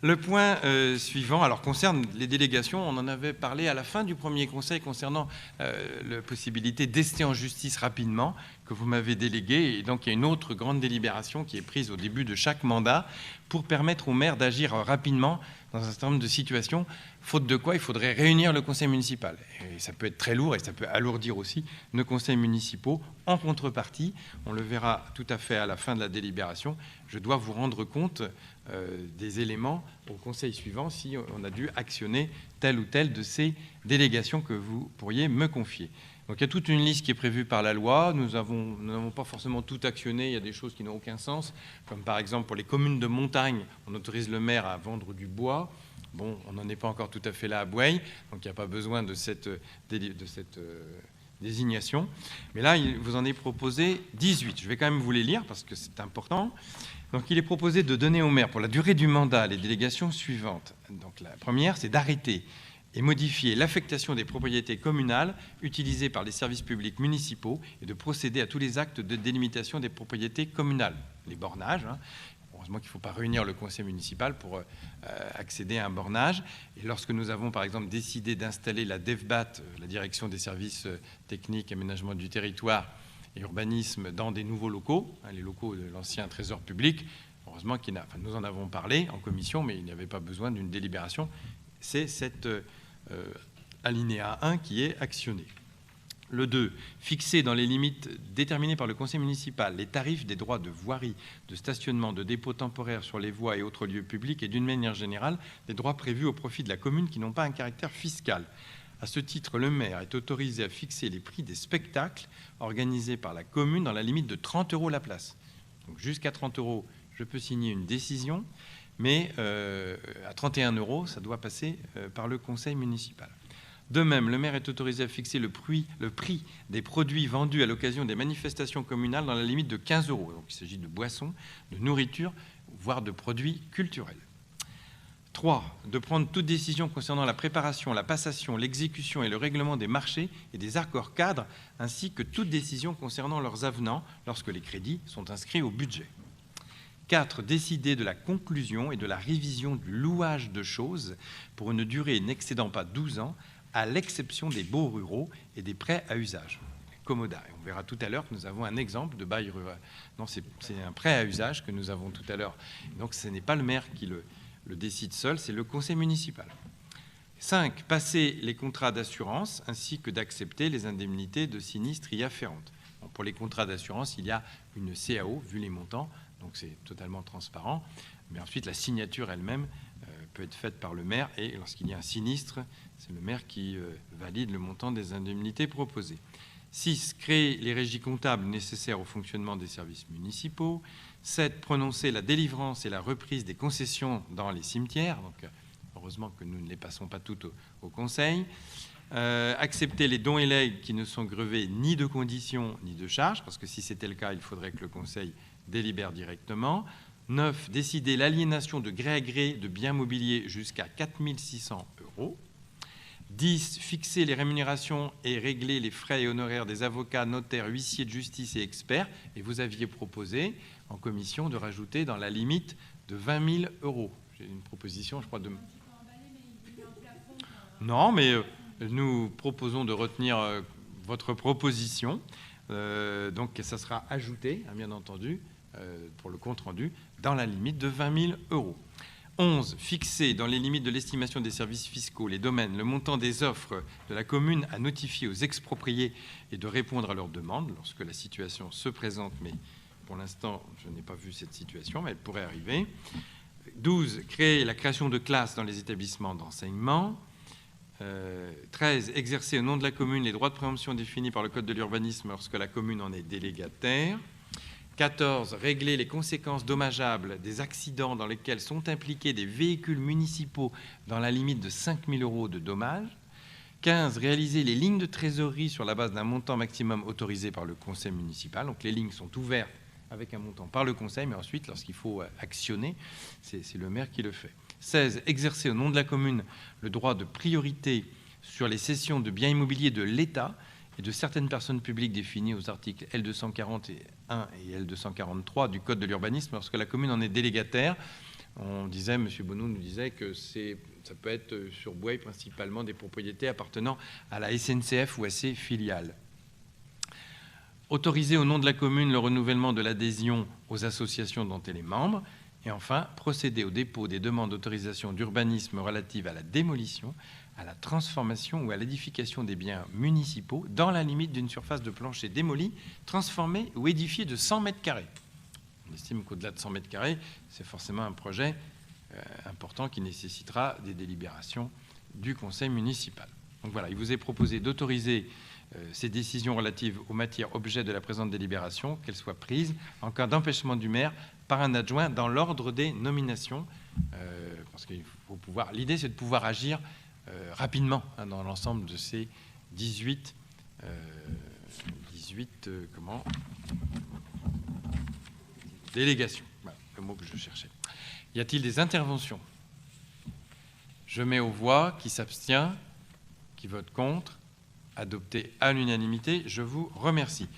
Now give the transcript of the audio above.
Le point suivant alors, concerne les délégations. On en avait parlé à la fin du premier conseil concernant la possibilité d'ester en justice rapidement, que vous m'avez délégué. Et donc, il y a une autre grande délibération qui est prise au début de chaque mandat pour permettre aux maires d'agir rapidement dans un certain nombre de situations, faute de quoi il faudrait réunir le conseil municipal. Et ça peut être très lourd et ça peut alourdir aussi nos conseils municipaux. En contrepartie, on le verra tout à fait à la fin de la délibération, je dois vous rendre compte des éléments au conseil suivant si on a dû actionner telle ou telle de ces délégations que vous pourriez me confier. Donc il y a toute une liste qui est prévue par la loi. Nous n'avons pas forcément tout actionné. Il y a des choses qui n'ont aucun sens, comme par exemple pour les communes de montagne, on autorise le maire à vendre du bois. Bon, on n'en est pas encore tout à fait là à Boueil, donc il n'y a pas besoin de cette désignation. Mais là, il vous en est proposé 18. Je vais quand même vous les lire parce que c'est important. Donc il est proposé de donner au maire pour la durée du mandat les délégations suivantes. Donc la première, c'est d'arrêter et modifier l'affectation des propriétés communales utilisées par les services publics municipaux et de procéder à tous les actes de délimitation des propriétés communales. Les bornages, hein. Heureusement qu'il ne faut pas réunir le conseil municipal pour accéder à un bornage. Et lorsque nous avons, par exemple, décidé d'installer la DEFBAT, la Direction des services techniques, aménagement du territoire et urbanisme, dans des nouveaux locaux, hein, les locaux de l'ancien trésor public, heureusement nous en avons parlé en commission, mais il n'y avait pas besoin d'une délibération. C'est cet alinéa 1 qui est actionné. Le 2, fixer dans les limites déterminées par le conseil municipal les tarifs des droits de voirie, de stationnement, de dépôt temporaire sur les voies et autres lieux publics et d'une manière générale des droits prévus au profit de la commune qui n'ont pas un caractère fiscal. À ce titre, le maire est autorisé à fixer les prix des spectacles organisés par la commune dans la limite de 30 € la place. Donc jusqu'à 30 €, je peux signer une décision, mais à 31 €, ça doit passer par le conseil municipal. De même, le maire est autorisé à fixer le prix des produits vendus à l'occasion des manifestations communales dans la limite de 15 €. Donc, il s'agit de boissons, de nourriture, voire de produits culturels. 3. De prendre toute décision concernant la préparation, la passation, l'exécution et le règlement des marchés et des accords cadres, ainsi que toute décision concernant leurs avenants lorsque les crédits sont inscrits au budget. 4. Décider de la conclusion et de la révision du louage de choses pour une durée n'excédant pas 12 ans, à l'exception des baux ruraux et des prêts à usage. Commoda. Et on verra tout à l'heure que nous avons un exemple de bail rural. Non, c'est un prêt à usage que nous avons tout à l'heure. Donc ce n'est pas le maire qui le décide seul, c'est le conseil municipal. 5. Passer les contrats d'assurance ainsi que d'accepter les indemnités de sinistres y afférentes. Bon, pour les contrats d'assurance, il y a une CAO, vu les montants, donc c'est totalement transparent. Mais ensuite, la signature elle-même peut être faite par le maire et lorsqu'il y a un sinistre, c'est le maire qui valide le montant des indemnités proposées. 6. Créer les régies comptables nécessaires au fonctionnement des services municipaux. 7. Prononcer la délivrance et la reprise des concessions dans les cimetières. Donc, heureusement que nous ne les passons pas toutes au conseil. Accepter les dons et legs qui ne sont grevés ni de conditions ni de charges, parce que si c'était le cas, il faudrait que le conseil délibère directement. 9. Décider l'aliénation de gré à gré de biens mobiliers jusqu'à 4 600 €. 10. Fixer les rémunérations et régler les frais et honoraires des avocats, notaires, huissiers de justice et experts. Et vous aviez proposé en commission de rajouter dans la limite de 20 000 €. J'ai une proposition, je crois, de... Non, mais nous proposons de retenir votre proposition. Donc ça sera ajouté, bien entendu, pour le compte-rendu, dans la limite de 20 000 €. 11. Fixer dans les limites de l'estimation des services fiscaux, les domaines, le montant des offres de la commune à notifier aux expropriés et de répondre à leurs demandes lorsque la situation se présente, mais pour l'instant, je n'ai pas vu cette situation, mais elle pourrait arriver. 12. Créer la création de classes dans les établissements d'enseignement. 13. Exercer au nom de la commune les droits de préemption définis par le Code de l'urbanisme lorsque la commune en est délégataire. 14. Régler les conséquences dommageables des accidents dans lesquels sont impliqués des véhicules municipaux dans la limite de 5 000 € de dommages. 15. Réaliser les lignes de trésorerie sur la base d'un montant maximum autorisé par le conseil municipal. Donc les lignes sont ouvertes avec un montant par le conseil, mais ensuite, lorsqu'il faut actionner, c'est le maire qui le fait. 16. Exercer au nom de la commune le droit de priorité sur les cessions de biens immobiliers de l'État et de certaines personnes publiques définies aux articles L241 et L243 du Code de l'urbanisme lorsque la commune en est délégataire. On disait, M. Bonneau nous disait que ça peut être sur Boueil principalement des propriétés appartenant à la SNCF ou à ses filiales. Autoriser au nom de la commune le renouvellement de l'adhésion aux associations dont elle est membre. Et enfin, procéder au dépôt des demandes d'autorisation d'urbanisme relatives à la démolition, à la transformation ou à l'édification des biens municipaux dans la limite d'une surface de plancher démolie, transformée ou édifiée de 100 mètres carrés. On estime qu'au-delà de 100 mètres carrés, c'est forcément un projet important qui nécessitera des délibérations du conseil municipal. Donc voilà, il vous est proposé d'autoriser ces décisions relatives aux matières objets de la présente délibération, qu'elles soient prises en cas d'empêchement du maire par un adjoint dans l'ordre des nominations, parce qu'il faut pouvoir. L'idée, c'est de pouvoir agir rapidement dans l'ensemble de ces 18 délégations. Voilà, le mot que je cherchais. Y a-t-il des interventions? Je mets aux voix. Qui s'abstient? Qui vote contre? Adopté à l'unanimité. Je vous remercie.